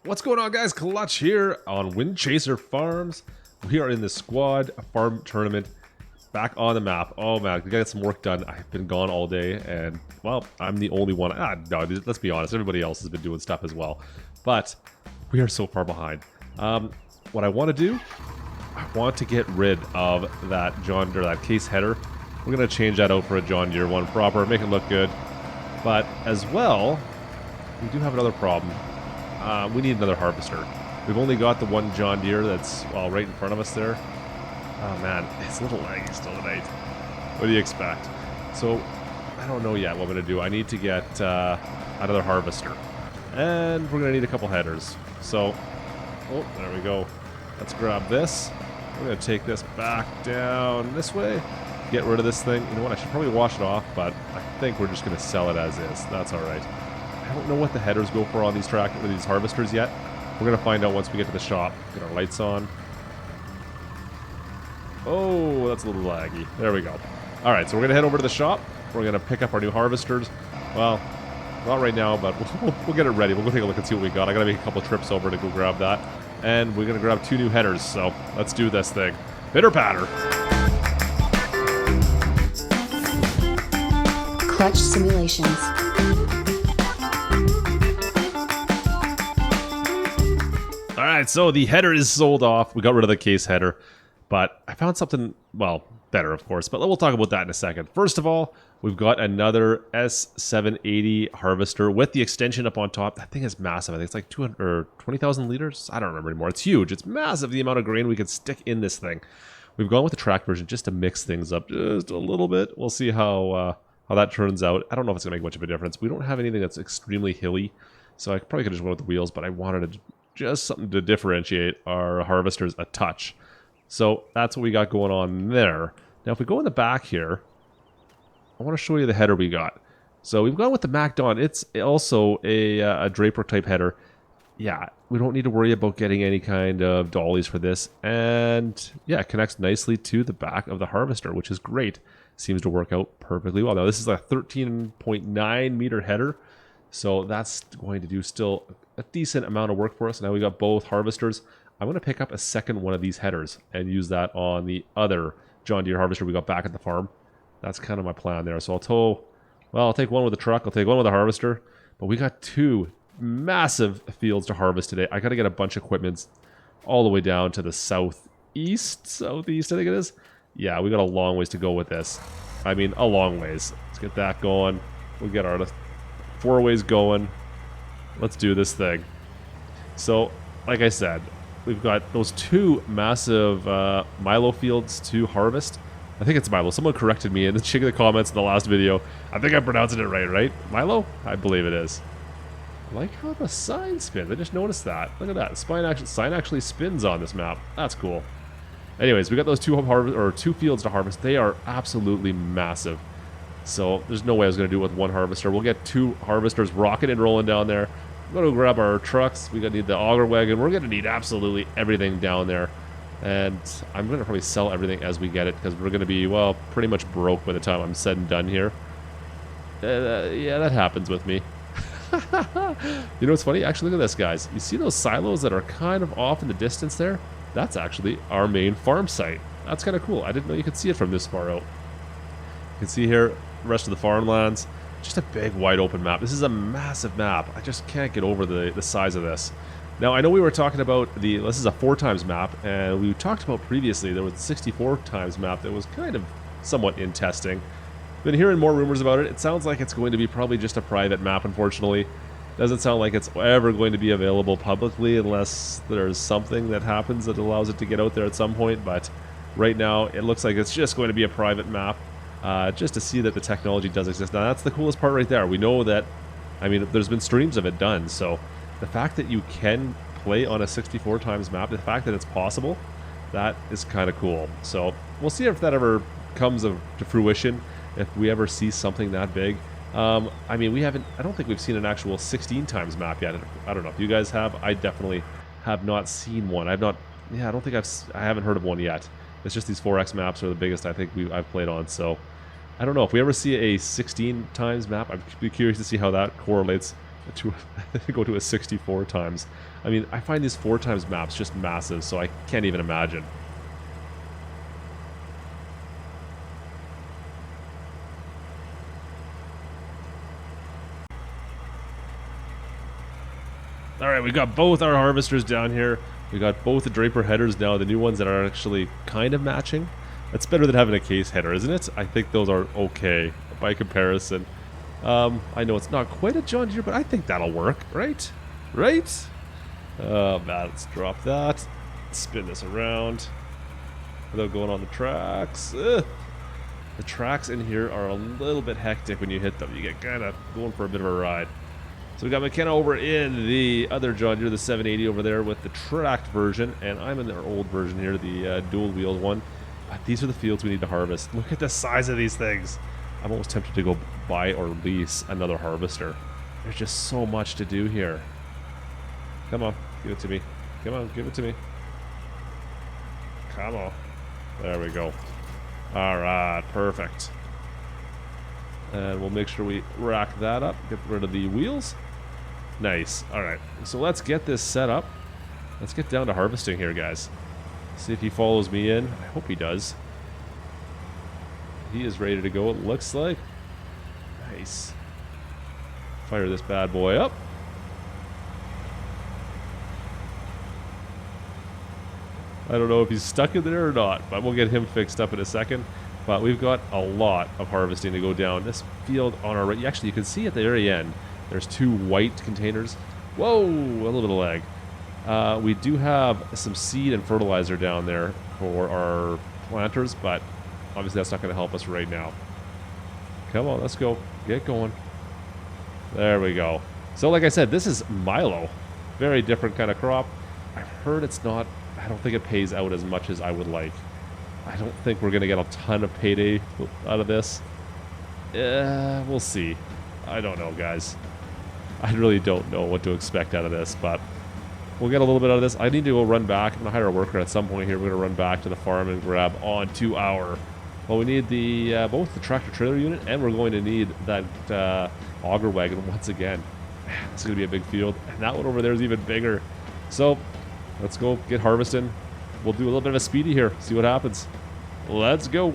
What's going on, guys? Klutch here on Windchaser Farms. We are in the squad farm tournament back on the map. Oh man, we gotta get some work done. I've been gone all day and, well, I'm the only one. No, let's be honest, everybody else has been doing stuff as well. But we are so far behind. What I want to do, I want to get rid of that John Deere, that case header. We're gonna change that out for a John Deere one proper, make it look good. But as well, we do have another problem. We need another harvester. We've only got the one John Deere that's, well, right in front of us there. Oh man, it's a little laggy still tonight. What do you expect? So, I don't know yet what I'm going to do. I need to get another harvester. And we're going to need a couple headers. So, oh, there we go. Let's grab this. We're going to take this back down this way. Get rid of this thing. You know what, I should probably wash it off, but I think we're just going to sell it as is. That's alright. I don't know what the headers go for on these these harvesters yet. We're gonna find out once we get to the shop. Get our lights on. Oh, that's a little laggy. There we go. All right, so we're gonna head over to the shop. We're gonna pick up our new harvesters. Well, not right now, but we'll get it ready. We'll go take a look and see what we got. I gotta make a couple trips over to go grab that, and we're gonna grab 2 new headers. So let's do this thing. Pitter patter. Klutch simulations. Alright, so the header is sold off. We got rid of the case header, but I found something, well, better of course, but we'll talk about that in a second. First of all, we've got another S780 harvester with the extension up on top. That thing is massive. I think it's like 200 or 20,000 liters. I don't remember anymore. It's huge. It's massive, the amount of grain we can stick in this thing. We've gone with the track version just to mix things up just a little bit. We'll see how that turns out. I don't know if it's going to make much of a difference. We don't have anything that's extremely hilly, so I probably could just went with the wheels, but I wanted to just something to differentiate our harvesters a touch. So that's what we got going on there. Now if we go in the back here, I want to show you the header we got. So we've gone with the MacDon. It's also a Draper type header. Yeah, we don't need to worry about getting any kind of dollies for this. And yeah, it connects nicely to the back of the harvester, which is great. Seems to work out perfectly well. Now this is a 13.9 meter header. So that's going to do still a decent amount of work for us. Now we got both harvesters. I'm going to pick up a second one of these headers and use that on the other John Deere harvester we got back at the farm. That's kind of my plan there. So I'll take one with the truck, I'll take one with the harvester, but we got 2 massive fields to harvest today. I got to get a bunch of equipment all the way down to the southeast, I think it is. Yeah, we got a long ways to go with this. I mean, a long ways. Let's get that going. We'll get our 4 ways going. Let's do this thing. So, like I said, we've got those 2 massive Milo fields to harvest. I think it's Milo. Someone corrected me in the comments in the last video. I think I'm pronouncing it right? Milo? I believe it is. I like how the sign spins. I just noticed that. Look at that. The sign actually spins on this map. That's cool. Anyways, we got those 2 fields to harvest. They are absolutely massive. So there's no way I was going to do it with one harvester. We'll get 2 harvesters rocking and rolling down there. We're going to grab our trucks. We're going to need the auger wagon. We're going to need absolutely everything down there. And I'm going to probably sell everything as we get it because we're going to be, well, pretty much broke by the time I'm said and done here. Yeah, that happens with me. You know what's funny? Actually, look at this, guys. You see those silos that are kind of off in the distance there? That's actually our main farm site. That's kind of cool. I didn't know you could see it from this far out. You can see here the rest of the farmlands. Just a big wide open map. This is a massive map. I just can't get over the size of this. Now I know we were talking about this is a 4 times map, and we talked about previously there was a 64 times map that was kind of somewhat in testing. Been hearing more rumors about it. It sounds like it's going to be probably just a private map, unfortunately. Doesn't sound like it's ever going to be available publicly unless there's something that happens that allows it to get out there at some point, but right now it looks like it's just going to be a private map. Just to see that the technology does exist. Now that's the coolest part right there. We know that, I mean, there's been streams of it done, so the fact that you can play on a 64 times map, the fact that it's possible, that is kind of cool. So we'll see if that ever comes to fruition, if we ever see something that big. I mean, I don't think we've seen an actual 16 times map yet. I don't know if you guys have. I definitely have not seen one. I haven't heard of one yet. It's just these 4X maps are the biggest I think I've played on, so I don't know. If we ever see a 16 times map, I'd be curious to see how that correlates to go to a 64 times. I mean, I find these 4 times maps just massive, so I can't even imagine. Alright, we got both our harvesters down here. We got both the Draper headers now, the new ones that are actually kind of matching. That's better than having a case header, isn't it? I think those are okay by comparison. I know it's not quite a John Deere, but I think that'll work, right? Right? Oh man, let's drop that. Spin this around without going on the tracks. Ugh. The tracks in here are a little bit hectic when you hit them. You get kind of going for a bit of a ride. So we got McKenna over in the other John Deere, the 780 over there with the tracked version, and I'm in their old version here, the dual wheeled one. But these are the fields we need to harvest. Look at the size of these things. I'm almost tempted to go buy or lease another harvester. There's just so much to do here. Come on, give it to me. Come on, give it to me. Come on. There we go. Alright, perfect. And we'll make sure we rack that up, get rid of the wheels. Nice. Alright, so let's get this set up. Let's get down to harvesting here, guys. See if he follows me in. I hope he does. He is ready to go, it looks like. Nice. Fire this bad boy up. I don't know if he's stuck in there or not, but we'll get him fixed up in a second. But we've got a lot of harvesting to go down. This field on our right, actually you can see at the very end, there's 2 white containers. Whoa, a little bit of lag. We do have some seed and fertilizer down there for our planters, but obviously that's not going to help us right now. Come on, let's go. Get going. There we go. So like I said, this is Milo. Very different kind of crop. I've heard it's not, I don't think it pays out as much as I would like. I don't think we're going to get a ton of payday out of this. We'll see. I don't know, guys. I really don't know what to expect out of this, but we'll get a little bit out of this. I need to go run back. I'm going to hire a worker at some point here. We're going to run back to the farm and grab onto our... Well, we need the both the tractor-trailer unit, and we're going to need that auger wagon once again. Man, this is going to be a big field, and that one over there is even bigger. So, let's go get harvesting. We'll do a little bit of a speedy here, see what happens. Let's go.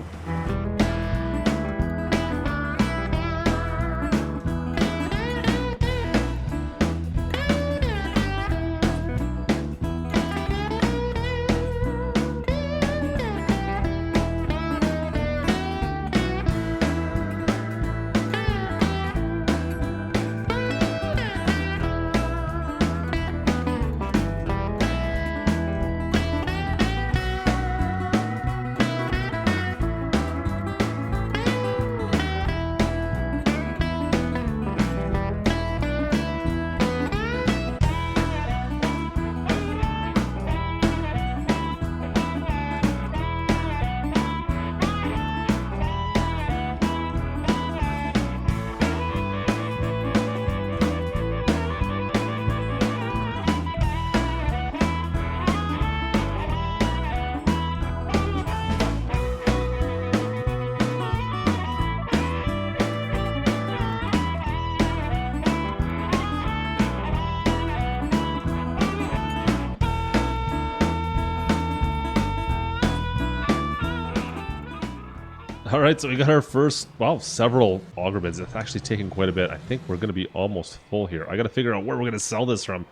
All right, so we got our first, well, several auger bins. It's actually taken quite a bit. I think we're going to be almost full here. I got to figure out where we're going to sell this from.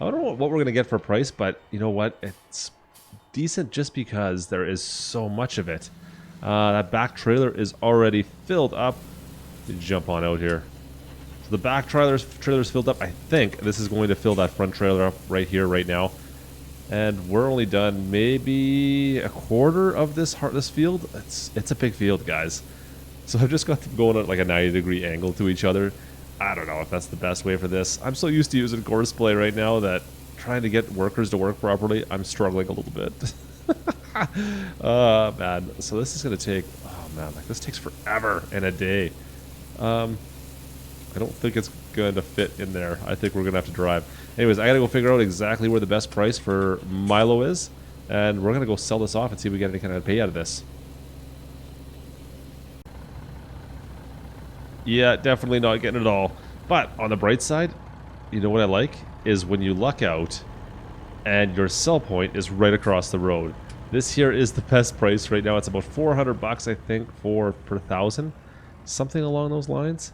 I don't know what we're going to get for price, but you know what? It's decent just because there is so much of it. That back trailer is already filled up. Let me jump on out here. So the back trailer's filled up. I think this is going to fill that front trailer up right here, right now. And we're only done maybe a quarter of this field. It's a big field, guys. So I've just got them going at like a 90-degree angle to each other. I don't know if that's the best way for this. I'm so used to using Gorseplay right now that trying to get workers to work properly, I'm struggling a little bit. Man. So this is going to take, oh man, like this takes forever and a day. I don't think it's going to fit in there. I think we're going to have to drive. Anyways, I got to go figure out exactly where the best price for Milo is. And we're going to go sell this off and see if we get any kind of pay out of this. Yeah, definitely not getting it all. But on the bright side, you know what I like? Is when you luck out and your sell point is right across the road. This here is the best price right now. It's about 400 bucks, I think, per 1,000. Something along those lines.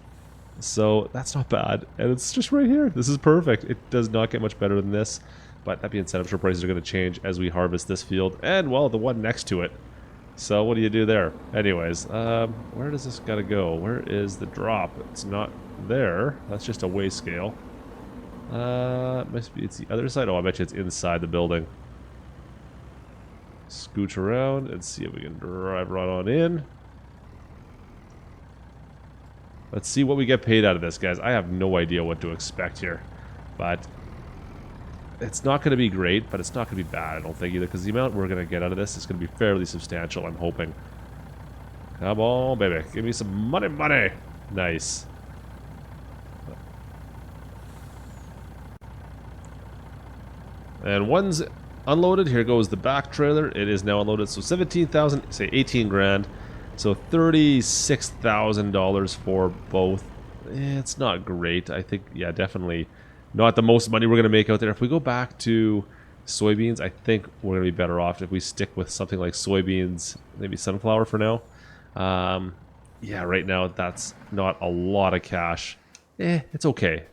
So that's not bad. And it's just right here. This is perfect. It does not get much better than this. But that being said, I'm sure prices are going to change as we harvest this field. And, well, the one next to it. So what do you do there? Anyways, where does this gotta go? Where is the drop? It's not there. That's just a weigh scale. Must be, it's the other side. Oh, I bet you it's inside the building. Scooch around and see if we can drive right on in. Let's see what we get paid out of this, guys. I have no idea what to expect here. But it's not going to be great, but it's not going to be bad, I don't think, either, because the amount we're going to get out of this is going to be fairly substantial, I'm hoping. Come on, baby. Give me some money, money. Nice. And one's unloaded. Here goes the back trailer. It is now unloaded. So 17,000, say 18 grand. So $36,000 for both. It's not great. I think, yeah, definitely not the most money we're going to make out there. If we go back to soybeans, I think we're going to be better off if we stick with something like soybeans, maybe sunflower for now. Yeah, right now that's not a lot of cash. It's okay.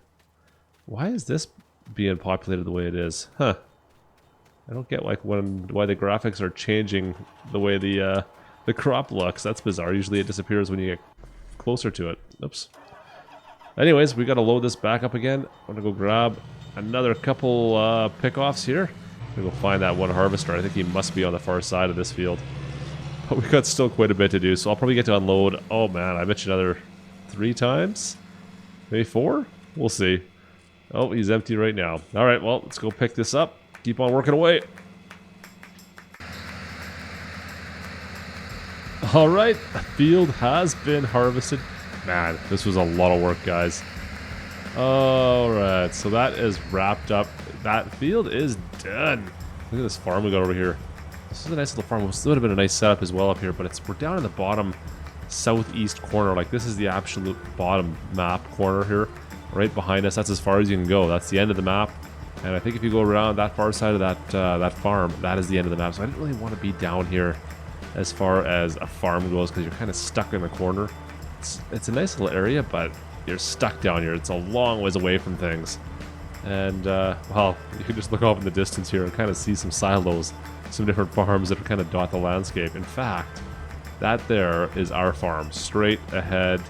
Why is this being populated the way it is? Huh. I don't get like why the graphics are changing the way the crop looks. That's bizarre. Usually it disappears when you get closer to it. Oops. Anyways, we got to load this back up again. I'm going to go grab another couple pickoffs here. I'm going to go find that one harvester. I think he must be on the far side of this field. But we've got still quite a bit to do, so I'll probably get to unload. Oh man, I bet you another 3 times? Maybe 4? We'll see. Oh, he's empty right now. Alright, well, let's go pick this up. Keep on working away. Alright, the field has been harvested. Man, this was a lot of work, guys. Alright, so that is wrapped up. That field is done. Look at this farm we got over here. This is a nice little farm. This would have been a nice setup as well up here, but we're down in the bottom southeast corner. Like, this is the absolute bottom map corner here. Right behind us. That's as far as you can go. That's the end of the map. And I think if you go around that far side of that farm, that is the end of the map. So I didn't really want to be down here as far as a farm goes, because you're kind of stuck in the corner. It's a nice little area, but you're stuck down here. It's a long ways away from things. And, well, you can just look off in the distance here and kind of see some silos, some different farms that kind of dot the landscape. In fact, that there is our farm, straight ahead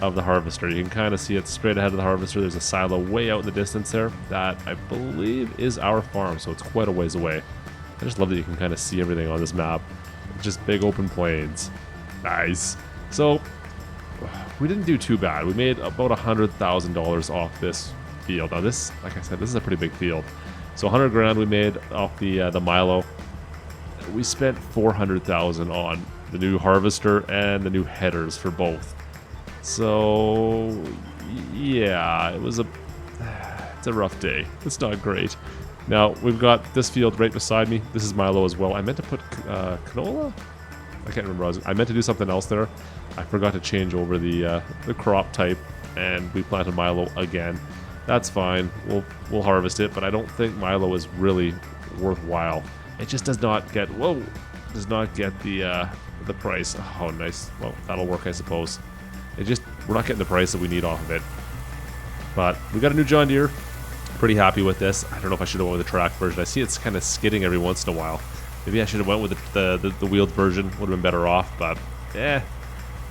of the harvester. You can kind of see it straight ahead of the harvester. There's a silo way out in the distance there. That, I believe, is our farm, so it's quite a ways away. I just love that you can kind of see everything on this map. Just big open plains. Nice. So, we didn't do too bad. We made about $100,000 off this field. Now this, like I said, this is a pretty big field. So 100 grand we made off the Milo. We spent 400,000 on the new harvester and the new headers for both. So yeah, it's a rough day. It's not great. Now we've got this field right beside me. This is Milo as well. I meant to put canola. I can't remember. I meant to do something else there. I forgot to change over the crop type, and we planted Milo again. That's fine. We'll harvest it, but I don't think Milo is really worthwhile. It just does not get does not get the price. Oh, nice. Well, that'll work, I suppose. We're not getting the price that we need off of it. But we got a new John Deere. Pretty happy with this. I don't know if I should have went with the track version. I see it's kind of skidding every once in a while. Maybe I should have went with the wheeled version. Would have been better off, but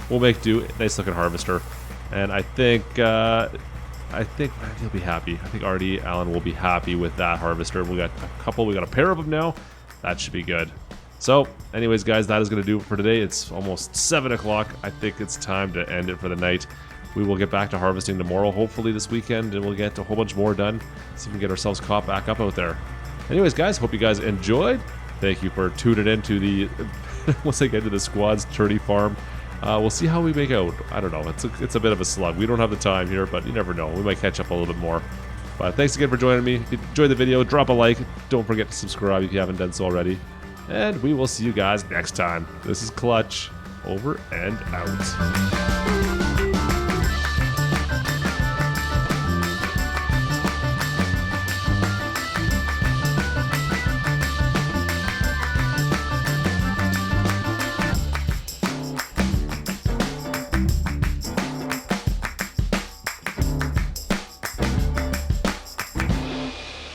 we'll make do. Nice looking harvester, and I think he'll be happy. I think Artie Allen will be happy with that harvester. We got a couple. We got a pair of them now. That should be good. So, anyways, guys, that is going to do it for today. It's almost 7 o'clock. I think it's time to end it for the night. We will get back to harvesting tomorrow, hopefully this weekend, and we'll get a whole bunch more done. See if we can get ourselves caught back up out there. Anyways, guys, hope you guys enjoyed. Thank you for tuning in to the once I get to the squad's Tourney farm. We'll see how we make out. I don't know. It's a bit of a slug. We don't have the time here, but you never know. We might catch up a little bit more. But thanks again for joining me. If you enjoyed the video, drop a like. Don't forget to subscribe if you haven't done so already. And we will see you guys next time. This is Klutch, over and out.